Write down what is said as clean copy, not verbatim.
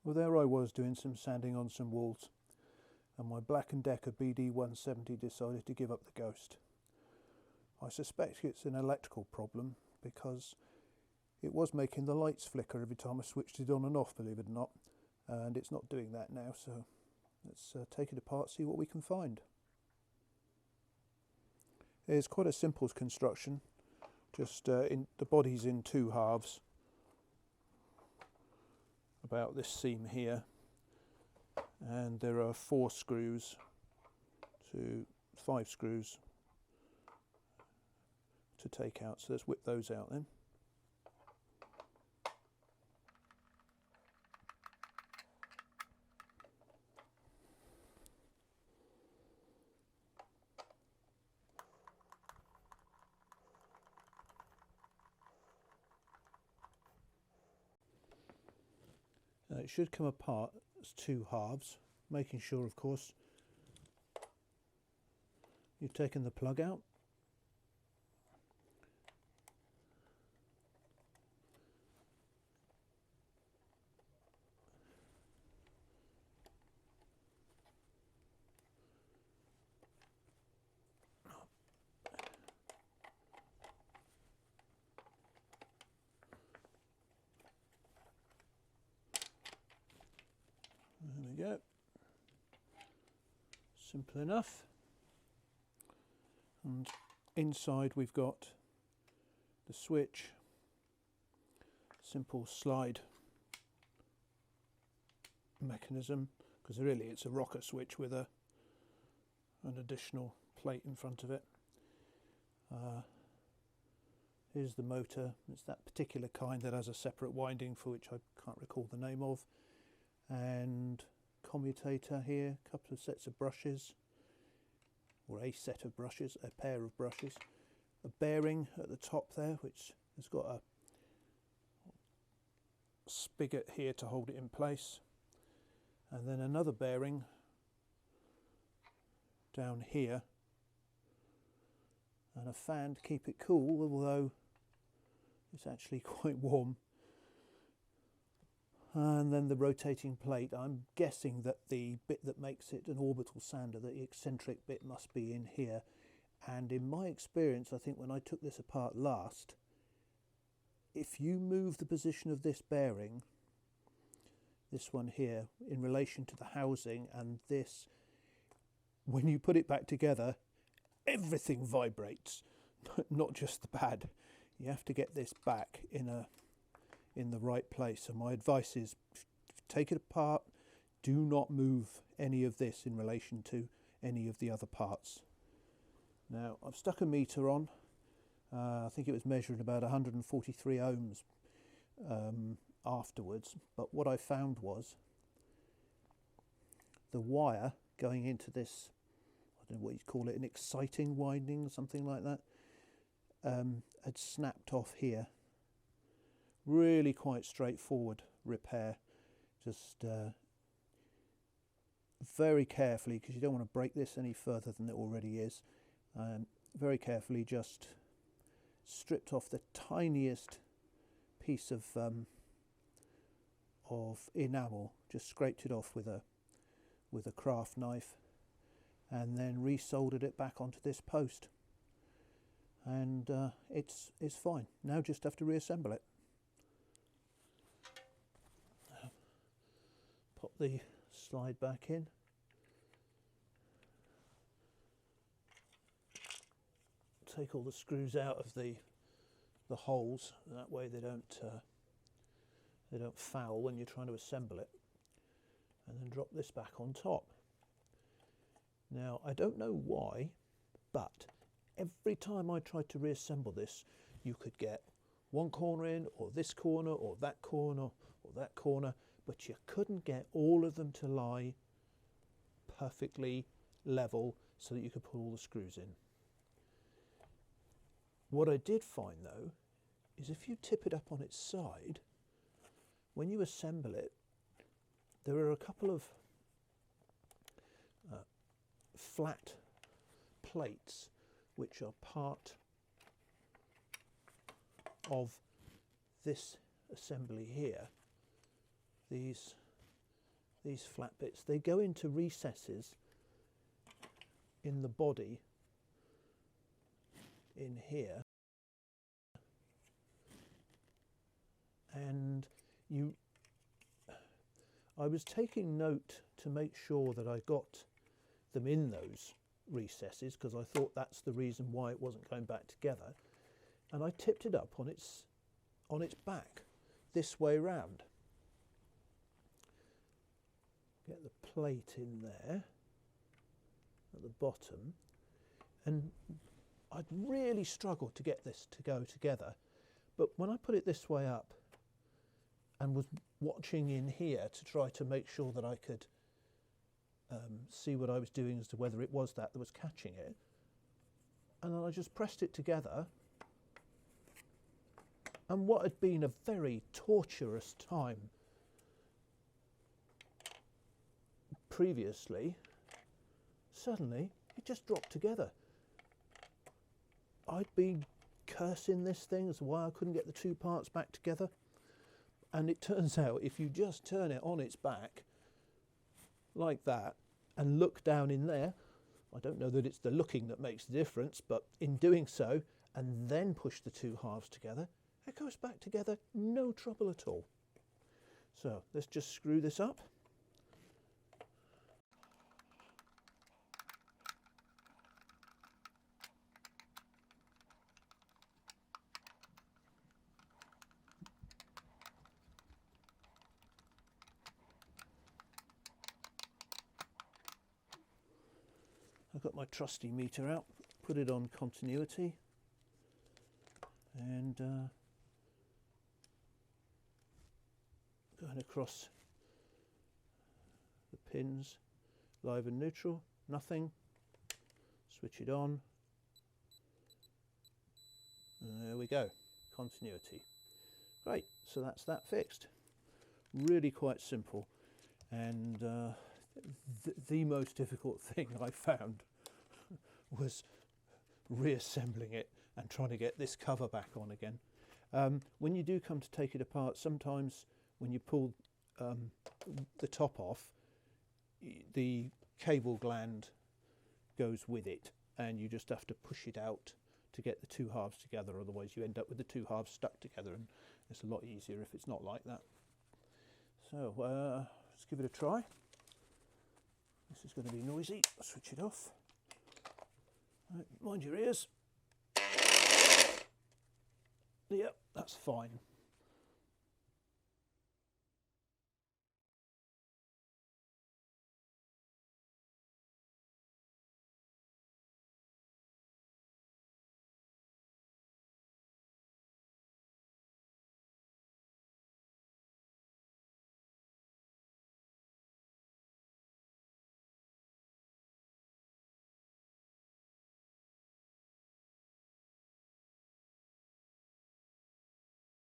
Well, there I was doing some sanding on some walls, and my Black & Decker BD170 decided to give up the ghost. I suspect it's an electrical problem because it was making the lights flicker every time I switched it on and off, believe it or not, and it's not doing that now, so let's take it apart, see what we can find. It's quite a simple construction, just the body's in two halves, about this seam here, and there are 4 screws to 5 screws to take out, so let's whip those out then. It should come apart as 2 halves, making sure, of course, you've taken the plug out. There we go. Simple enough. And inside we've got the switch, simple slide mechanism, because really it's a rocker switch with an additional plate in front of it. Here's the motor. It's that particular kind that has a separate winding for which I can't recall the name of, and commutator here, a couple of sets of brushes, or a set of brushes, a pair of brushes, a bearing at the top there which has got a spigot here to hold it in place, and then another bearing down here, and a fan to keep it cool, although it's actually quite warm. And then the rotating plate. I'm guessing that the bit that makes it an orbital sander, the eccentric bit, must be in here. And in my experience, I think when I took this apart last, if you move the position of this bearing, this one here, in relation to the housing and this, when you put it back together, everything vibrates, not just the pad. You have to get this back in the right place. So my advice is, take it apart, do not move any of this in relation to any of the other parts. Now I've stuck a meter on, I think it was measuring about 143 ohms afterwards, but what I found was the wire going into this, I don't know what you'd call it, an exciting winding, something like that, had snapped off here. Really quite straightforward repair, just very carefully, because you don't want to break this any further than it already is, very carefully just stripped off the tiniest piece of enamel, just scraped it off with a craft knife, and then resoldered it back onto this post, and it's fine. Now just have to reassemble it. Pop the slide back in. Take all the screws out of the holes, that way they don't foul when you're trying to assemble it, and then drop this back on top. Now I don't know why, but every time I tried to reassemble this, you could get one corner in, or this corner, or that corner, or that corner, but you couldn't get all of them to lie perfectly level so that you could put all the screws in. What I did find though is if you tip it up on its side, when you assemble it, there are a couple of flat plates which are part of this assembly here. These these flat bits, they go into recesses in the body in here, and I was taking note to make sure that I got them in those recesses, because I thought that's the reason why it wasn't going back together, and I tipped it up on its back this way round. Get the plate in there at the bottom, and I'd really struggled to get this to go together, but when I put it this way up and was watching in here to try to make sure that I could see what I was doing as to whether it was that was catching it, and then I just pressed it together, and what had been a very torturous time previously, suddenly it just dropped together. I'd been cursing this thing as to why I couldn't get the two parts back together, and it turns out if you just turn it on its back like that and look down in there, I don't know that it's the looking that makes the difference, but in doing so and then push the two halves together, it goes back together, no trouble at all. So let's just screw this up. I've got my trusty meter out, put it on continuity, and going across the pins, live and neutral, nothing, switch it on, and there we go, continuity. Great, so that's that fixed. Really quite simple, and the most difficult thing I found was reassembling it and trying to get this cover back on again. When you do come to take it apart, sometimes when you pull the top off, the cable gland goes with it, and you just have to push it out to get the two halves together, otherwise you end up with the two halves stuck together, and it's a lot easier if it's not like that. So let's give it a try. This is going to be noisy. I'll switch it off. Right, mind your ears. Yep, that's fine.